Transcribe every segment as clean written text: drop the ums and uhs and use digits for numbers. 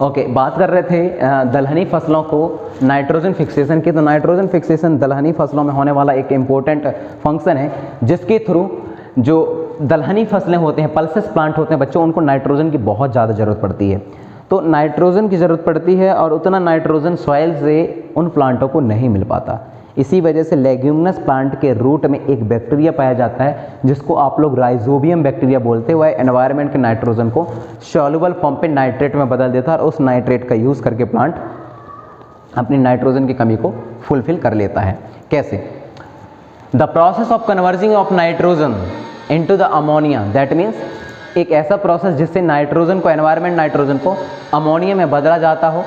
Okay, बात कर रहे थे दलहनी फसलों को नाइट्रोजन फिक्सेशन की। तो नाइट्रोजन फिक्सेशन दलहनी फसलों में होने वाला एक इम्पोर्टेंट फंक्शन है, जिसके थ्रू जो दलहनी फसलें होते हैं, पल्सेस प्लांट होते हैं बच्चों, उनको नाइट्रोजन की बहुत ज़्यादा ज़रूरत पड़ती है। तो नाइट्रोजन की ज़रूरत पड़ती है और उतना नाइट्रोजन सॉइल से उन प्लांटों को नहीं मिल पाता। इसी वजह से लेग्यूमिनस प्लांट के रूट में एक बैक्टीरिया पाया जाता है, जिसको आप लोग राइजोबियम बैक्टीरिया बोलते हैं। वह एनवायरनमेंट के नाइट्रोजन को सॉल्युबल फॉर्म पे नाइट्रेट में बदल देता है और उस नाइट्रेट का यूज़ करके प्लांट अपनी नाइट्रोजन की कमी को फुलफिल कर लेता है। कैसे? The process of converging of nitrogen into the ammonia, that means एक ऐसा प्रोसेस जिससे नाइट्रोजन को, एनवायरनमेंट नाइट्रोजन को अमोनिया में बदला जाता हो।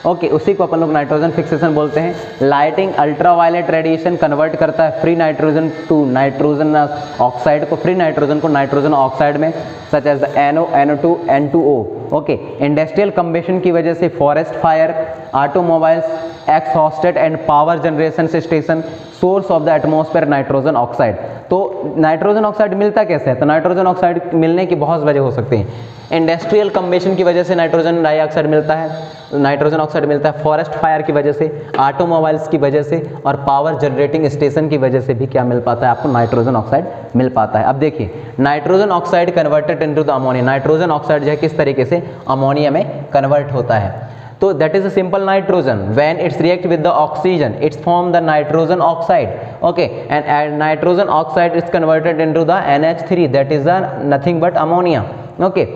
ओके, उसी को अपन लोग नाइट्रोजन फिक्सेशन बोलते हैं। लाइटिंग अल्ट्रावायलेट रेडिएशन कन्वर्ट करता है free nitrogen to nitrogen oxide को, फ्री नाइट्रोजन को नाइट्रोजन ऑक्साइड में, such as the NO, NO2, N2O। Okay, industrial combustion की वजह से forest fire, automobiles, exhausted and power generation station, source of the atmosphere nitrogen oxide. तो nitrogen oxide मिलता कैसे है? तो नाइट्रोजन ऑक्साइड मिलने की बहुत वजह हो सकती हैं। इंडस्ट्रियल कंबेशन की वजह से नाइट्रोजन डाइऑक्साइड मिलता है, नाइट्रोजन ऑक्साइड मिलता है। फॉरेस्ट फायर की वजह से, ऑटोमोबाइल्स की वजह से और पावर जनरेटिंग स्टेशन की वजह से भी क्या मिल पाता है आपको? नाइट्रोजन ऑक्साइड मिल पाता है। अब देखिए, nitrogen oxide converted into the ammonia, nitrogen oxide जो है किस तरीके से अमोनिया में कन्वर्ट होता है। तो that is a simple nitrogen, when it's react with the oxygen it's form the nitrogen oxide. Okay, and nitrogen oxide is converted into the NH3, that is nothing but ammonia. Okay,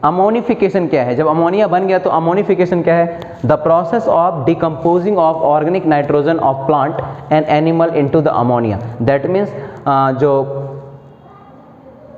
ammonification क्या है? जब ammonia बन गया तो ammonification क्या है? The process of decomposing of organic nitrogen of plant and animal into the ammonia, that means जो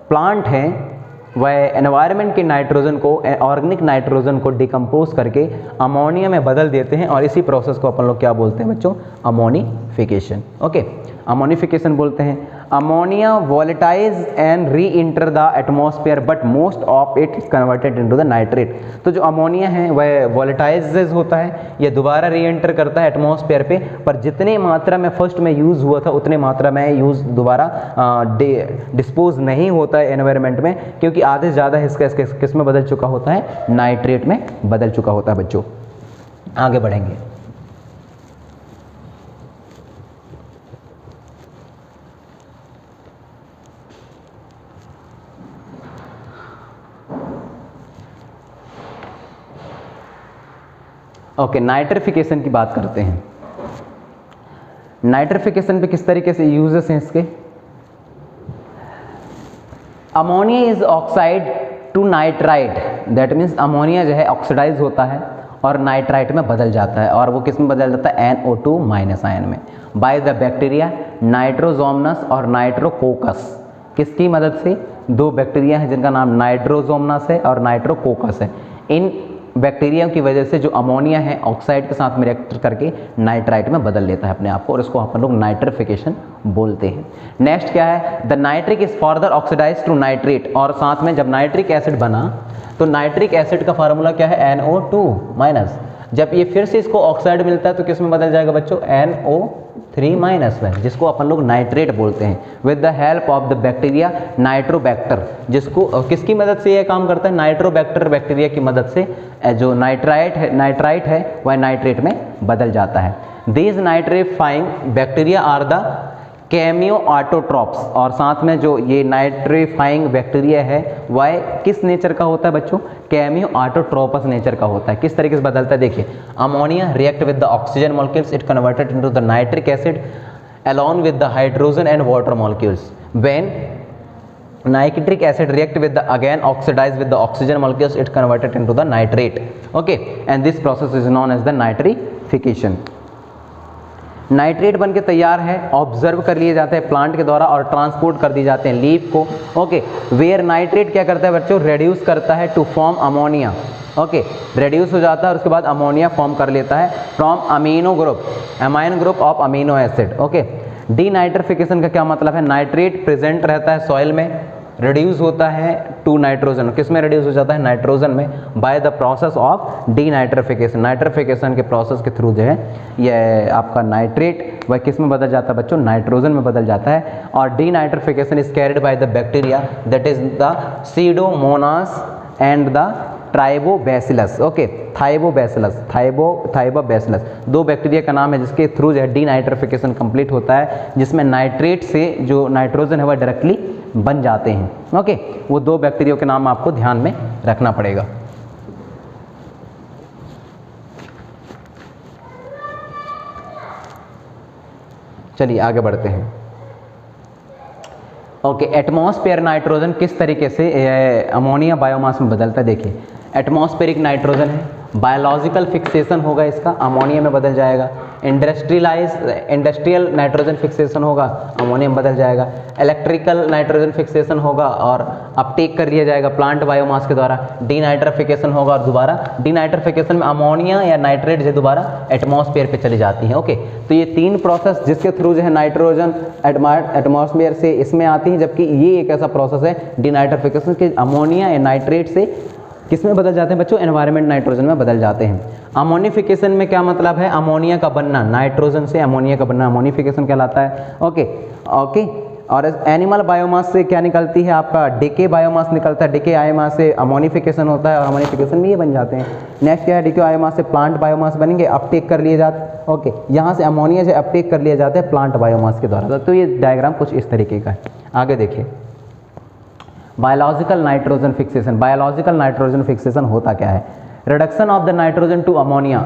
plant हैं वह एनवायरनमेंट के नाइट्रोजन को, ऑर्गेनिक नाइट्रोजन को डिकम्पोज करके अमोनिया में बदल देते हैं और इसी प्रोसेस को अपन लोग क्या बोलते हैं बच्चों? अमोनिफिकेशन। ओके, अमोनिफिकेशन बोलते हैं। Ammonia वॉलेटाइज and re enter the atmosphere but most of it is converted into the nitrate. तो जो अमोनिया है वह वॉलेटाइज होता है, यह दोबारा री एंटर करता है एटमॉस्फेयर पे, पर जितनी मात्रा में फर्स्ट में यूज़ हुआ था उतनी मात्रा में यूज़ दोबारा डिस्पोज नहीं होता है एनवायरनमेंट में, क्योंकि आधे से ज़्यादा इसका किस में बदल चुका होता है? नाइट्रेट में बदल चुका होता है। बच्चों आगे बढ़ेंगे। ओके, नाइट्रिफिकेशन की बात करते हैं। नाइट्रिफिकेशन पे किस तरीके से यूजेस हैं इसके? Ammonia is oxide to nitrite, that means ammonia जो है ऑक्सीडाइज होता है और नाइट्राइट में बदल जाता है, और वो किस में बदल जाता है? NO2 माइनस आयन में, बाय द बैक्टीरिया नाइट्रोजोमनस और नाइट्रोकोकस। किसकी मदद से? दो बैक्टीरिया हैं जिनका नाम नाइट्रोजोमनस है और नाइट्रोकोकस है। इन बैक्टीरिया की वजह से जो अमोनिया है ऑक्साइड के साथ में रिएक्ट करके नाइट्राइट में बदल लेता है अपने आप को, और इसको अपन लोग नाइट्रिफिकेशन बोलते हैं। नेक्स्ट क्या है? The nitric is further oxidise to nitrate, और साथ में जब नाइट्रिक एसिड बना तो नाइट्रिक एसिड का फार्मूला क्या है? NO2 minus. जब ये फिर से इसको ऑक्साइड मिलता है तो किस में बदल जाएगा बच्चों? NO3 माइनस में, जिसको अपन लोग नाइट्रेट बोलते हैं। With the help of the bacteria Nitrobacter, जिसको किसकी मदद से ये काम करता है? नाइट्रोबैक्टर बैक्टीरिया की मदद से जो नाइट्राइट है वह नाइट्रेट में बदल जाता है। These nitrifying bacteria are the chemoautotrophs, और साथ में जो ये नाइट्रीफाइंग बैक्टीरिया है वह किस नेचर का होता है बच्चों? कैमियो ऑटोट्रोपस नेचर का होता है। किस तरीके से बदलता है? देखिए, ammonia react with the oxygen molecules, it converted into the nitric acid along with the hydrogen and water molecules. When nitric acid react with the again oxidize with the oxygen molecules, it converted into the nitrate. Okay, and this process is known as the nitrification. Nitrate बन के तैयार है, observe कर लिए जाते हैं plant के द्वारा और ट्रांसपोर्ट कर दिए जाते हैं लीफ को। ओके, वेयर नाइट्रेट क्या करता है बच्चों? रेड्यूस करता है to form ammonia. Okay, reduce हो जाता है और उसके बाद अमोनिया फॉर्म कर लेता है from amino group, amine group of amino acid. Okay, denitrification का क्या मतलब है? नाइट्रेट प्रेजेंट रहता है सॉइल में, रिड्यूस होता है टू नाइट्रोजन। किस में रिड्यूस हो जाता है? नाइट्रोजन में, by the process of denitrification. Nitrification के प्रोसेस के थ्रू जो है ये आपका नाइट्रेट वह किस में बदल जाता है बच्चों? नाइट्रोजन में बदल जाता है। और denitrification is carried by the bacteria, that is the Pseudomonas and the Thiobacillus, okay, Thiobacillus 2 bacteria का नाम है जिसके थ्रू जो है डीनाइट्रिफिकेशन कंप्लीट होता है, जिसमें नाइट्रेट से जो नाइट्रोजन है वह डायरेक्टली बन जाते हैं, ओके। वो 2 बैक्टीरिया के नाम आपको ध्यान में रखना पड़ेगा। चलिए आगे बढ़ते हैं। ओके, एटमॉस्फेयर नाइट्रोजन किस तरीके से अमोनिया बायोमास में बदलता है, देखिए। एटमॉस्फेरिक नाइट्रोजन है, बायोलॉजिकल फिक्सेशन होगा इसका, अमोनिया में बदल जाएगा। इंडस्ट्रियल नाइट्रोजन फिक्सेशन होगा, अमोनिया में बदल जाएगा। इलेक्ट्रिकल नाइट्रोजन फिक्सेशन होगा और अपटेक कर लिया जाएगा प्लांट बायोमास के द्वारा। डीनाइट्रिफिकेशन होगा और दोबारा डीनाइट्रिफिकेशन में अमोनिया या नाइट्रेट जो दोबारा एटमॉस्फेयर पे चली जाती है, ओके। तो ये 3 प्रोसेस जिसके थ्रू जो है नाइट्रोजन एटमॉस्फेयर से इसमें आती है, जबकि ये एक ऐसा प्रोसेस है डीनाइट्रिफिकेशन के अमोनिया या नाइट्रेट से किस में बदल जाते हैं बच्चों, एनवायरनमेंट नाइट्रोजन में बदल जाते हैं। अमोनिफिकेशन में क्या मतलब है, अमोनिया का बनना, नाइट्रोजन से अमोनिया का बनना अमोनिफिकेशन कहलाता है, ओके। और एनिमल बायोमास से क्या निकलती है, आपका डिके बायोमास निकलता है, डिके बायोमास से अमोनिफिकेशन होता है और अमोनिफिकेशन में ये बन जाते हैं। नेक्स्ट क्या है, डिके बायोमास से प्लांट बायोमास बनेंगे, अपटेक कर लिए जाते, ओके। यहाँ से अमोनिया से अपटेक कर लिए जाते हैं प्लांट बायोमास के द्वारा। तो ये डायग्राम कुछ इस तरीके का है। आगे देखिए, biological nitrogen fixation. Biological nitrogen fixation होता क्या है, reduction of the nitrogen to ammonia,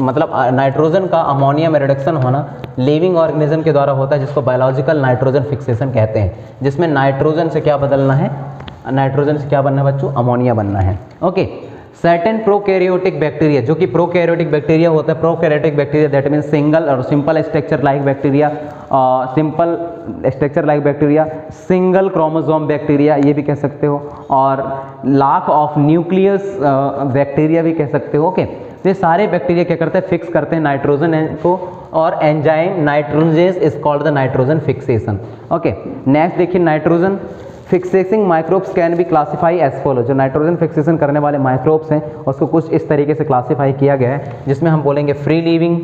मतलब नाइट्रोजन का अमोनिया में रिडक्शन होना लिविंग ऑर्गेनिज्म के द्वारा होता है, जिसको बायोलॉजिकल नाइट्रोजन फिक्सेशन कहते हैं, जिसमें नाइट्रोजन से क्या बदलना है, नाइट्रोजन से क्या बनना है बच्चों, अमोनिया बनना है, ओके। सर्टेन प्रोकैरियोटिक बैक्टीरिया, जो कि प्रोकैरियोटिक बैक्टीरिया होता है, prokaryotic bacteria that mean single और simple structure like bacteria, simple structure like bacteria, single chromosome bacteria ये भी कह सकते हो, और लाक ऑफ न्यूक्लियस बैक्टीरिया भी कह सकते हो, ओके। तो ये सारे बैक्टीरिया क्या करते हैं, फिक्स करते हैं नाइट्रोजन को, और enzyme nitrogenase is called the nitrogen fixation, okay. Next देखिए, nitrogen fixing microbes can be classify as follow. जो नाइट्रोजन फिक्सेशन करने वाले माइक्रोब्स हैं उसको कुछ इस तरीके से क्लासीफाई किया गया है, जिसमें हम बोलेंगे फ्री लिविंग,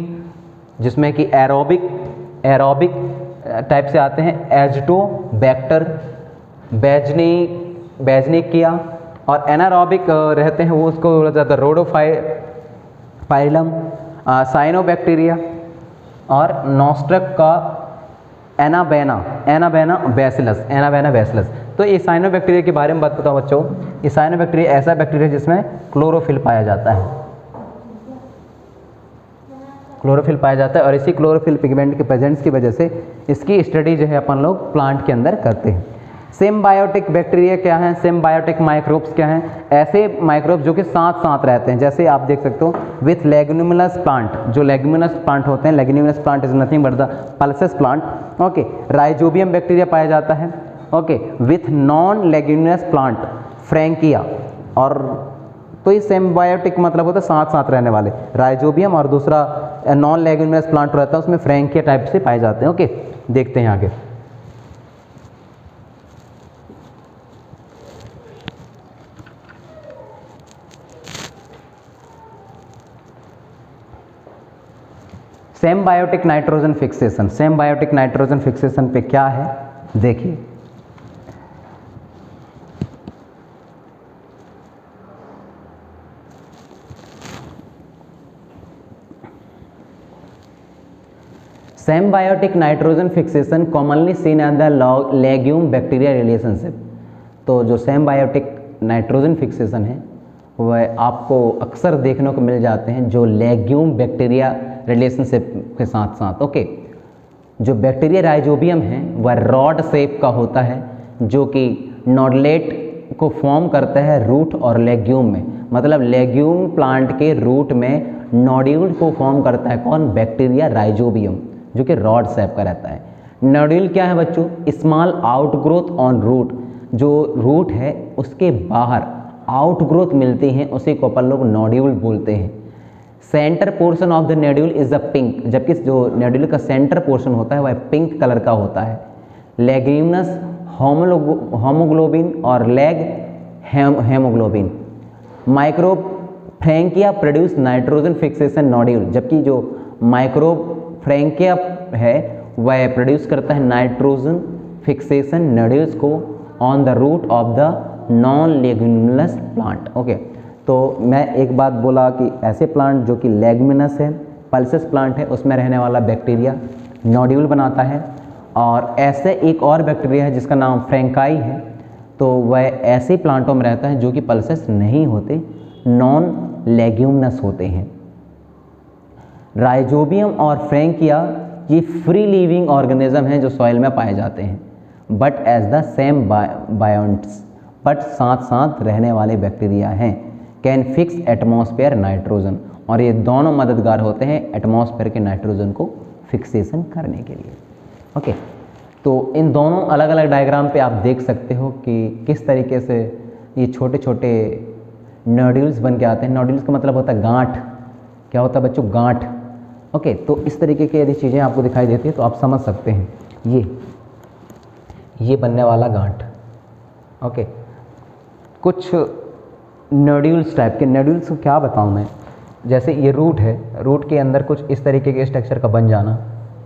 जिसमें कि एरोबिक टाइप से आते हैं, एजटोबैक्टर, बेजनिकिया, और एनारोबिक रहते हैं वो उसको बोला जाता है रोडोफाइलम, साइनोबैक्टीरिया, और नॉस्ट्रक का एनाबेना बैसिलस। तो ये साइनोबैक्टीरिया के बारे में बात बताओ बच्चों। ये साइनोबैक्टीरिया ऐसा बैक्टीरिया जिसमें क्लोरोफिल पाया जाता है, और इसी क्लोरोफिल पिगमेंट के प्रेजेंस की वजह से इसकी स्टडी जो है अपन लोग प्लांट के अंदर करते हैं। सिम्बायोटिक बैक्टीरिया क्या हैं, सिम्बायोटिक माइक्रोब्स क्या हैं, ऐसे माइक्रोब्स जो कि साथ साथ रहते हैं, जैसे आप देख सकते हो विथ लेग्यूमिनस प्लांट, जो लेग्यूमिनस प्लांट होते हैं, leguminous plant is nothing but the pulses plant, okay. Rhizobium bacteria पाया जाता है, okay, with non leguminous plant, Frankia, और तो ये सिम्बायोटिक मतलब होता है साथ साथ रहने वाले, राइजोबियम और दूसरा नॉन लेग्यूमिनस प्लांट रहता है उसमें फ्रैंकिया टाइप से पाए जाते हैं, ओके। देखते हैं आगे। Symbiotic nitrogen fixation, symbiotic nitrogen fixation पे क्या है देखिए। Symbiotic nitrogen fixation commonly seen at the legume bacteria relationship. तो जो सिम्बायोटिक नाइट्रोजन फिक्सेशन है वह आपको अक्सर देखने को मिल जाते हैं जो लेग्यूम बैक्टीरिया रिलेशनशिप के साथ साथ, ओके। जो बैक्टीरिया राइजोबियम है वह रॉड शेप का होता है, जो कि नोडलेट को फॉर्म करता है रूट और लेग्यूम में, मतलब लेग्यूम प्लांट के रूट में नोड्यूल को फॉर्म करता है कौन, बैक्टीरिया राइजोबियम, जो कि रॉड शेप का रहता है। नोड्यूल क्या है बच्चों, स्मॉल आउटग्रोथ ऑन रूट, जो रूट है उसके बाहर आउटग्रोथ मिलती हैं, उसी को अपन लोग नोड्यूल बोलते हैं। Centre portion of the nodule is a pink, जबकि जो नोड्यूल का सेंटर पोर्शन होता है वह पिंक कलर का होता है। लेग्यूमिनस होमोग्लोबिन और leghaemoglobin. Microbe Frankia produce nitrogen fixation nodule, जबकि जो माइक्रोब फ्रैंकिया है वह प्रोड्यूस करता है नाइट्रोजन फिक्सेशन नोड्यूल्स को on the root of the non leguminous plant, okay. तो मैं एक बात बोला कि ऐसे प्लांट जो कि लेगुमिनस है, पल्सेस प्लांट है, उसमें रहने वाला बैक्टीरिया नोड्यूल बनाता है। और ऐसे एक और बैक्टीरिया है जिसका नाम फ्रैंकाई है, तो वह ऐसे प्लांटों में रहता है जो कि पल्सेस नहीं होते, नॉन लेग्यूमिनस होते हैं। राइजोबियम और फ्रैंकिया ये फ्री लिविंग ऑर्गेनिज्म हैं जो सॉइल में पाए जाते हैं, but as the symbionts, but साथ साथ रहने वाले बैक्टीरिया हैं। कैन फिक्स एटमॉस्फेयर नाइट्रोजन, और ये दोनों मददगार होते हैं एटमॉस्फेयर के नाइट्रोजन को फिक्सेशन करने के लिए। ओके, तो इन दोनों अलग अलग डायग्राम पे आप देख सकते हो कि किस तरीके से ये छोटे छोटे नोड्यूल्स बन के आते हैं। नोड्यूल्स का मतलब होता है गांठ। क्या होता है बच्चों? गांठ। ओके, तो इस तरीके की यदि चीज़ें आपको दिखाई देती है तो आप समझ सकते हैं ये बनने वाला गांठ। ओके, कुछ नोड्यूल्स टाइप के, नोड्यूल्स को क्या बताऊं मैं, जैसे ये रूट है, रूट के अंदर कुछ इस तरीके के स्ट्रक्चर का बन जाना,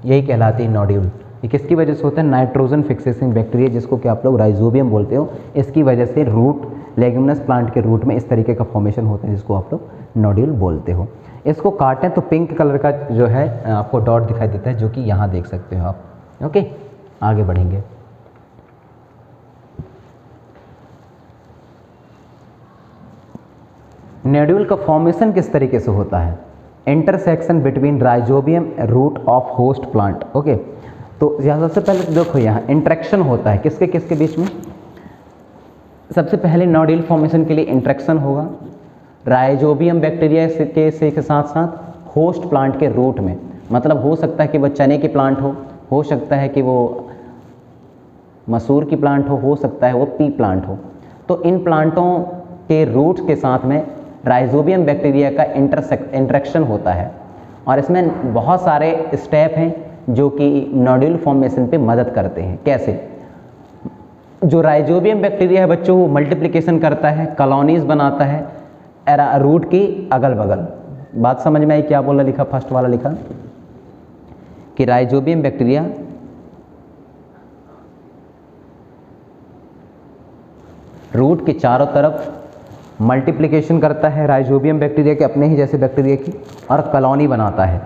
यही कहलाती है नोड्यूल। ये किसकी वजह से होता है? नाइट्रोजन फिक्सेसिंग बैक्टीरिया, जिसको कि आप लोग राइजोबियम बोलते हो। इसकी वजह से रूट, लेग्यूमिनस प्लांट के रूट में इस तरीके का फॉर्मेशन होता है जिसको आप लोग नोड्यूल बोलते हो। इसको काटें तो पिंक कलर का जो है आपको डॉट दिखाई देता है, जो कि यहाँ देख सकते हो आप। ओके, आगे बढ़ेंगे। नोड्यूल का फॉर्मेशन किस तरीके से होता है? Intersection between Rhizobium root of host plant. Okay, तो सबसे पहले तो देखो यहाँ इंट्रैक्शन होता है किसके किसके बीच में? सबसे पहले नोड्यूल फॉर्मेशन के लिए इंट्रैक्शन होगा राइजोबियम बैक्टीरिया के साथ साथ होस्ट प्लांट के रूट में। मतलब हो सकता है कि वो चने की प्लांट हो सकता है कि वो मसूर की प्लांट हो सकता है वो पी प्लांट हो। तो इन प्लांटों के रूट्स के साथ में राइजोबियम बैक्टीरिया का इंटरेक्शन होता है, और इसमें बहुत सारे स्टेप हैं जो कि नोड्यूल फॉर्मेशन पे मदद करते हैं। कैसे? जो राइजोबियम बैक्टीरिया है बच्चों, वो मल्टीप्लिकेशन करता है, कॉलोनीज बनाता है रूट की अगल बगल। बात समझ में आई? क्या बोला लिखा? फर्स्ट वाला लिखा कि राइजोबियम बैक्टीरिया रूट के चारों तरफ मल्टीप्लिकेशन करता है राइजोबियम बैक्टीरिया के, अपने ही जैसे बैक्टीरिया की, और कॉलोनी बनाता है।